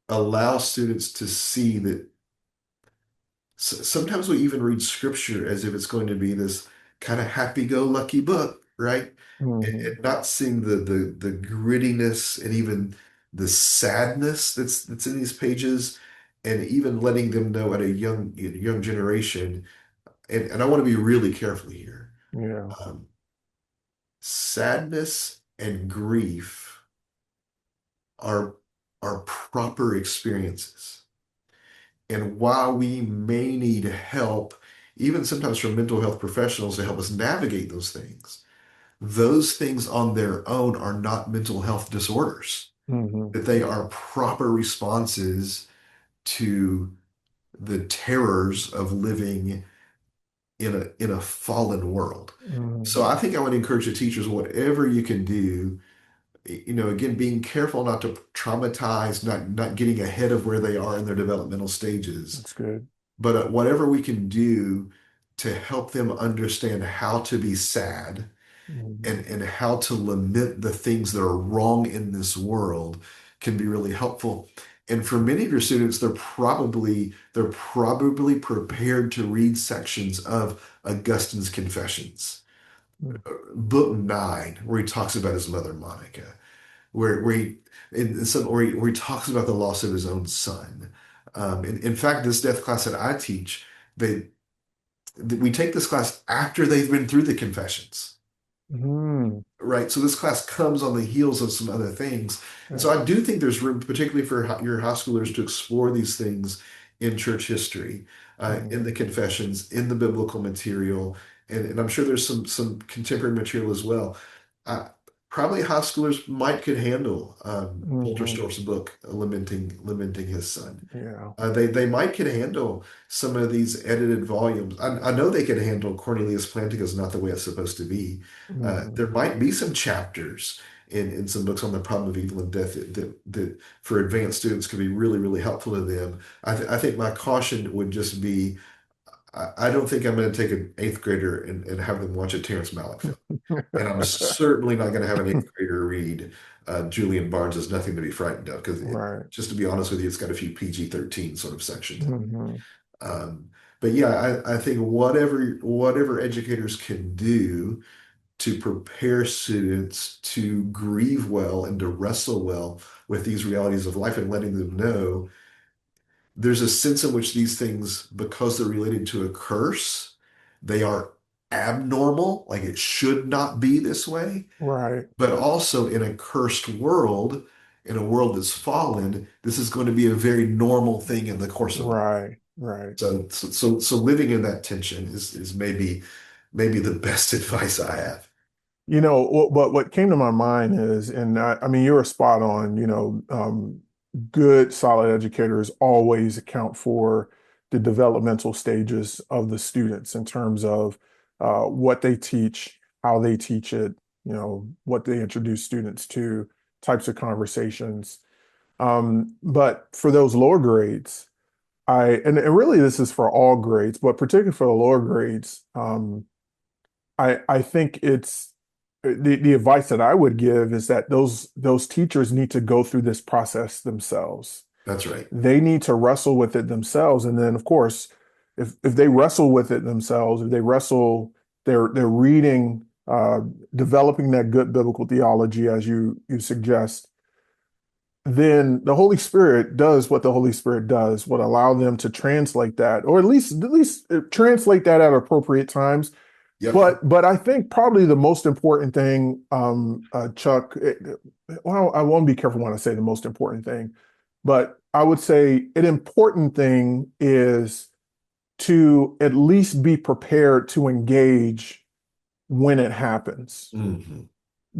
allow students to see that sometimes we even read scripture as if it's going to be this kind of happy-go-lucky book, right? Hmm. And not seeing the grittiness and even the sadness that's in these pages, and even letting them know at a young generation. And I want to be really careful here. Yeah. Um, Sadness and grief are proper experiences. And while we may need help, even sometimes from mental health professionals to help us navigate those things on their own are not mental health disorders, Hmm. that they are proper responses to the terrors of living in a fallen world. So Hmm. I think I would encourage the teachers, whatever you can do, again, being careful not to traumatize, not getting ahead of where they are in their developmental stages. That's good. But whatever we can do to help them understand how to be sad Hmm. and how to lament the things that are wrong in this world can be really helpful. And for many of your students, they're probably prepared to read sections of Augustine's Confessions, book 9, where he talks about his mother Monica, where he where he talks about the loss of his own son. In fact, this death class that I teach, they we take this class after they've been through the confessions, Hmm. right? So this class comes on the heels of some other things, and so Yeah. I do think there's room, particularly for your high schoolers, to explore these things in church history, in Hmm. the confessions, in the biblical material, and I'm sure there's some contemporary material as well. Uh, Probably high schoolers might could handle Hmm. Polterstorff's book, lamenting his son. Yeah. They might can handle some of these edited volumes. I know they can handle Cornelius Plantinga's Not the Way It's Supposed to Be. Hmm. There might be some chapters in some books on the problem of evil and death that for advanced students could be really, really helpful to them. I think my caution would just be I don't think I'm going to take an eighth grader and have them watch a Terrence Malick film. And I'm certainly not going to have an eighth grader read Julian Barnes' Nothing to Be Frightened of, because Right. just to be honest with you, it's got a few PG-13 sort of sections. Hmm. Um, but yeah, I think whatever educators can do to prepare students to grieve well and to wrestle well with these realities of life, and letting them know there's a sense in which these things, because they're related to a curse, they are abnormal, like it should not be this way. Right. But also in a cursed world, in a world that's fallen, this is going to be a very normal thing in the course of life. Right. Right. So living in that tension is maybe the best advice I have. What came to my mind is, and I mean, you were spot on, good, solid educators always account for the developmental stages of the students in terms of what they teach, how they teach it, what they introduce students to, types of conversations. But for those lower grades, and really this is for all grades, but particularly for the lower grades, I think it's the advice that I would give is that those teachers need to go through this process themselves. That's right. They need to wrestle with it themselves, and then of course, if they wrestle with it themselves, if they wrestle, they're reading, developing that good biblical theology as you suggest. Then the Holy Spirit does what the Holy Spirit does, would allow them to translate that, or at least translate that at appropriate times. Yep. But I think probably the most important thing, Chuck, well, I won't be careful when I say the most important thing, but I would say an important thing is to at least be prepared to engage when it happens. Hmm.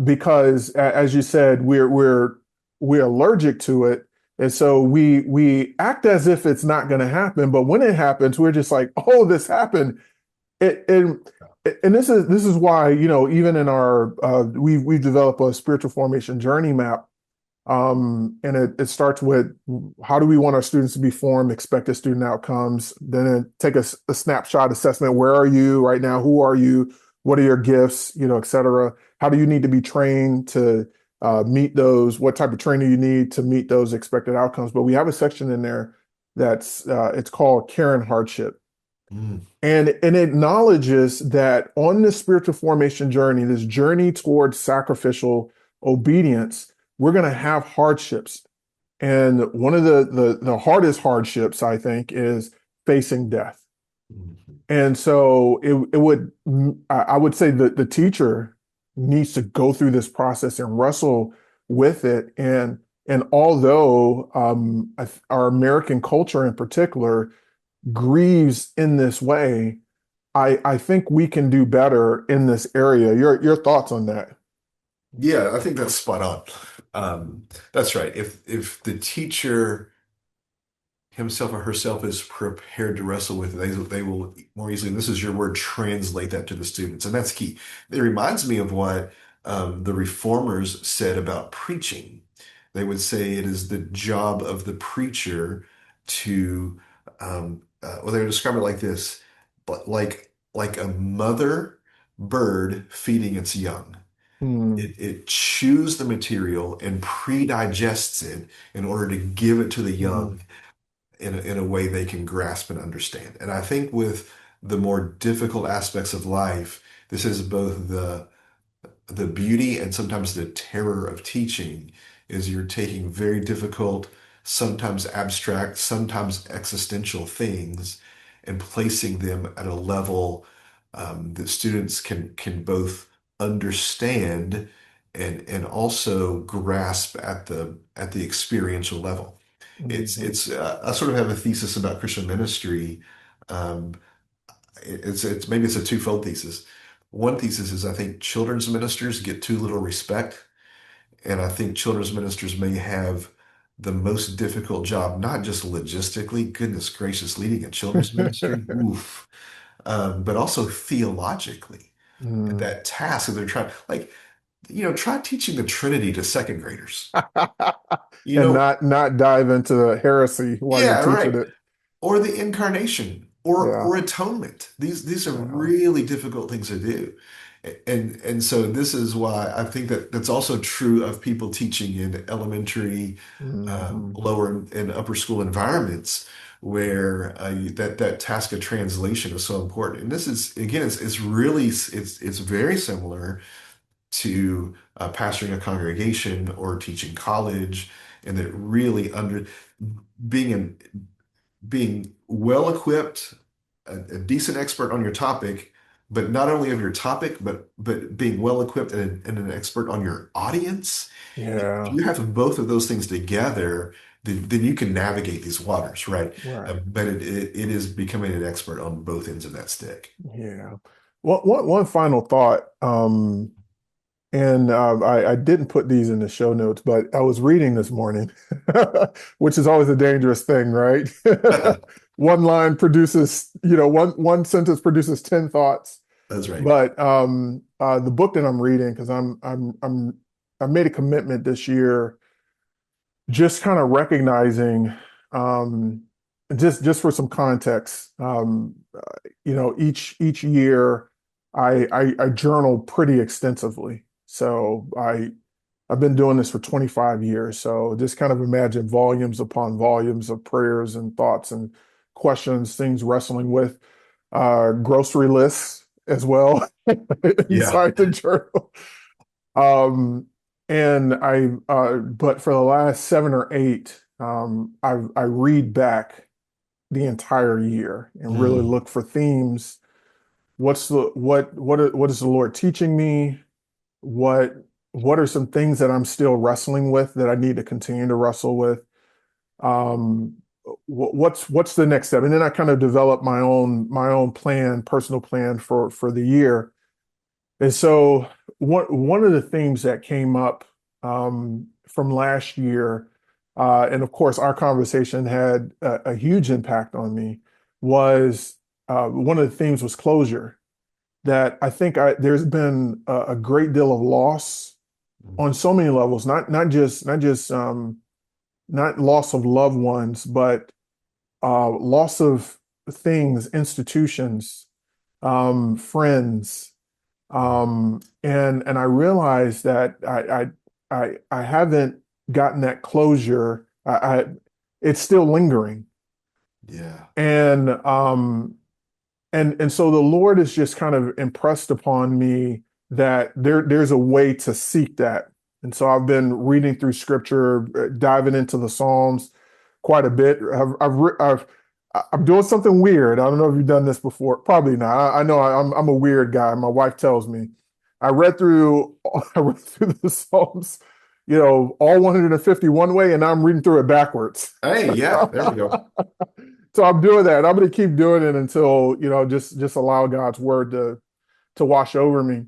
Because as you said, we're allergic to it. And so we act as if it's not going to happen, but when it happens, we're just like, oh, this happened. It, and this is why, even in our we've developed a spiritual formation journey map, and it starts with how do we want our students to be formed, expected student outcomes, then take a snapshot assessment. Where are you right now? Who are you? What are your gifts? Et cetera. How do you need to be trained to meet those? What type of training you need to meet those expected outcomes? But we have a section in there that's it's called Care and Hardship. Mm. And it acknowledges that on this spiritual formation journey, this journey towards sacrificial obedience, we're going to have hardships. And one of the hardest hardships, I think, is facing death. Mhm. And so I would say that the teacher needs to go through this process and wrestle with it. And although our American culture in particular grieves in this way, I think we can do better in this area. Your thoughts on that? Yeah, I think that's spot on. That's right. If the teacher himself or herself is prepared to wrestle with it, they will more easily, and this is your word, translate that to the students. And that's key. It reminds me of what the reformers said about preaching. They would say it is the job of the preacher to, well, they would describe it like this, but like a mother bird feeding its young. Hmm. It chews the material and pre-digests it in order to give it to the young Hmm. in a way they can grasp and understand. And I think with the more difficult aspects of life, this is both the beauty and sometimes the terror of teaching is you're taking very difficult, sometimes abstract, sometimes existential things and placing them at a level that students can both understand and also grasp at the experiential level. Hmm. I sort of have a thesis about Christian ministry. Um, it's maybe it's a twofold thesis. One thesis is I think children's ministers get too little respect, and I think children's ministers may have the most difficult job, not just logistically, goodness gracious, leading a children's ministry, oof, but also theologically. Hmm. That task that they're trying, like, try teaching the Trinity to second graders. You And know, not dive into heresy while you're yeah, teaching right. it. Or the incarnation, Yeah. or atonement. These are Yeah. really difficult things to do. And so this is why I think that that's also true of people teaching in elementary, Hmm. lower and upper school environments where that task of translation is so important. And this is again, it's really it's very similar to pastoring a congregation or teaching college, and that really under being in being well equipped, a decent expert on your topic, but not only of your topic, but being well equipped and an expert on your audience. If Yeah, you have both of those things together, then you can navigate these waters, right? right. But it is becoming an expert on both ends of that stick. Yeah. One final thought, and I didn't put these in the show notes, but I was reading this morning, which is always a dangerous thing, right? One line produces, one sentence produces 10 thoughts. That's right. But the book that I'm reading, because I made a commitment this year, just kind of recognizing, um, just for some context, each year I journal pretty extensively. So I've been doing this for 25 years. So just kind of imagine volumes upon volumes of prayers and thoughts and questions, things wrestling with, grocery lists as well Yeah. inside the journal. Um, and but for the last 7 or 8, I read back the entire year and really Mm, look for themes. What is the Lord teaching me? What what are some things that I'm still wrestling with that I need to continue to wrestle with? Um, what's the next step? And then I kind of develop my own plan, personal plan for the year. And so one of the themes that came up from last year, and of course our conversation had a huge impact on me, was one of the themes was closure. That I think there's been a great deal of loss on so many levels, not loss of loved ones, but loss of things, institutions, friends, and I realized that I haven't gotten that closure. It's still lingering, yeah. and so the Lord has just kind of impressed upon me that there's a way to seek that. And so I've been reading through scripture, diving into the Psalms quite a bit. I'm doing something weird. I don't know if you've done this before. Probably not. I know I'm a weird guy. My wife tells me. I read through I read through the Psalms, all 150 one way, and now I'm reading through it backwards. Hey, yeah, there we go. So I'm doing that. I'm going to keep doing it until, just allow God's word to wash over me.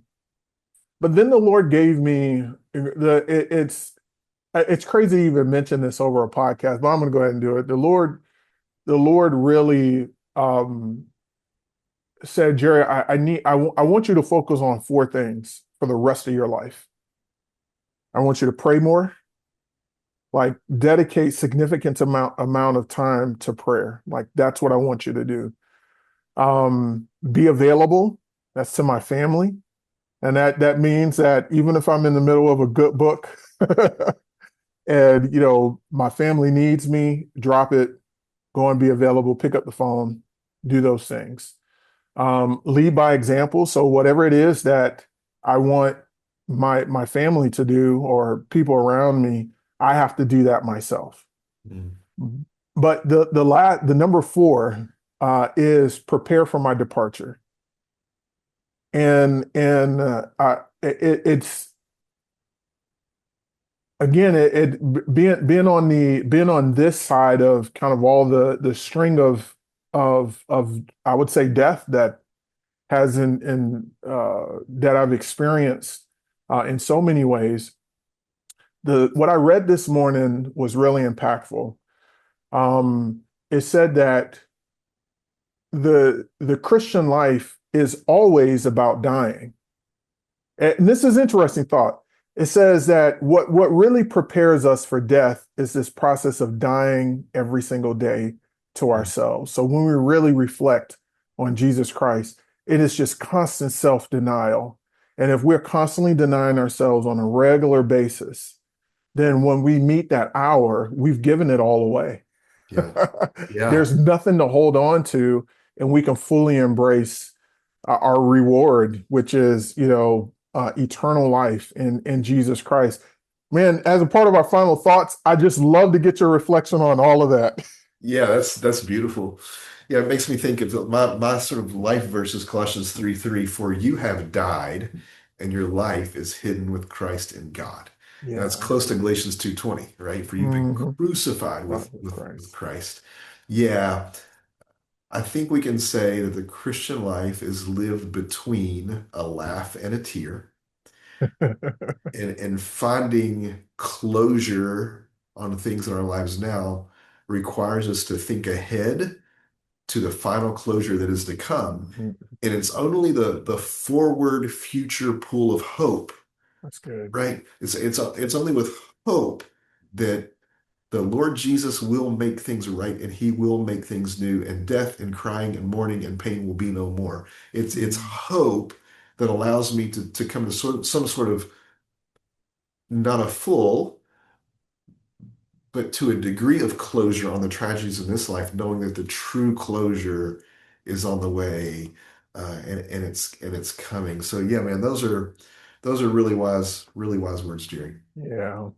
But then the Lord gave me it's crazy to even mention this over a podcast, but I'm going to go ahead and do it. The Lord really said, Jerry, I want you to focus on 4 things for the rest of your life. I want you to pray more, like dedicate significant amount of time to prayer. Like that's what I want you to do. Be available. That's to my family. And that means that even if I'm in the middle of a good book and my family needs me, drop it, go and be available, pick up the phone, do those things. Lead by example. So whatever it is that I want my family to do or people around me, I have to do that myself. Mm, But the number 4 is prepare for my departure. It's again being on this side of kind of all the string of I would say death that has in that I've experienced in so many ways. The What I read this morning was really impactful. It said that the Christian life is always about dying. And this is interesting thought. It says that what really prepares us for death is this process of dying every single day to mm, ourselves. So when we really reflect on Jesus Christ, it is just constant self-denial. And if we're constantly denying ourselves on a regular basis, then when we meet that hour, we've given it all away. Yeah. Yeah. There's nothing to hold on to, and we can fully embrace our reward, which is, eternal life in Jesus Christ. Man, as a part of our final thoughts, I just love to get your reflection on all of that. Yeah, that's beautiful. Yeah, it makes me think of my sort of life verse is Colossians 3:3, for you have died and your life is hidden with Christ in God. And that's Yeah. close to Galatians 2:20, right? For you've been Mhm. crucified with, With with Christ. Christ. Yeah, I think we can say that the Christian life is lived between a laugh and a tear, and finding closure on things in our lives now requires us to think ahead to the final closure that is to come. Mhm. And it's only the forward future pool of hope, That's good. right? It's only with hope that the Lord Jesus will make things right and he will make things new, and death and crying and mourning and pain will be no more. It's hope that allows me to come to some sort of, not a full, but to a degree of closure on the tragedies in this life, knowing that the true closure is on the way, and it's coming. So yeah, man, those are really wise words, Jerry. Yeah.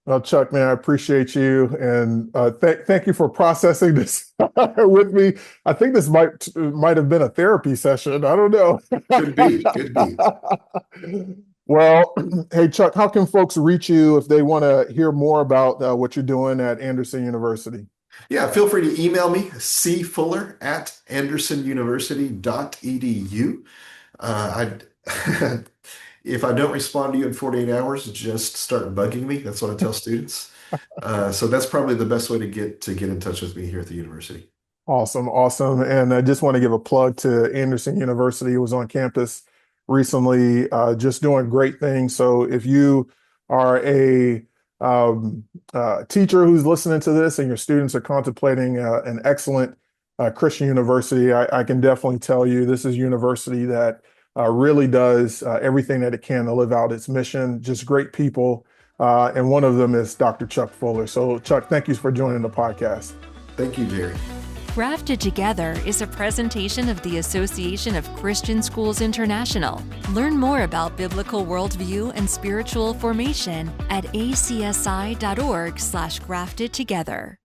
Well, Chuck, man, I appreciate you, and thank you for processing this with me. I think this might have been a therapy session. I don't know. Could be. Well, hey, Chuck, how can folks reach you if they want to hear more about what you're doing at Anderson University? Yeah, feel free to email me, cfuller@andersonuniversity.edu. If I don't respond to you in 48 hours, just start bugging me. That's what I tell students. So that's probably the best way to get in touch with me here at the university. Awesome, awesome. And I just want to give a plug to Anderson University. It was on campus recently, just doing great things. So if you are a teacher who's listening to this and your students are contemplating an excellent Christian university, I can definitely tell you this is a university that really does everything that it can to live out its mission. Just great people. And one of them is Dr. Chuck Fuller. So Chuck, thank you for joining the podcast. Thank you, Jerry. Grafted Together is a presentation of the Association of Christian Schools International. Learn more about biblical worldview and spiritual formation at acsi.org/graftedtogether.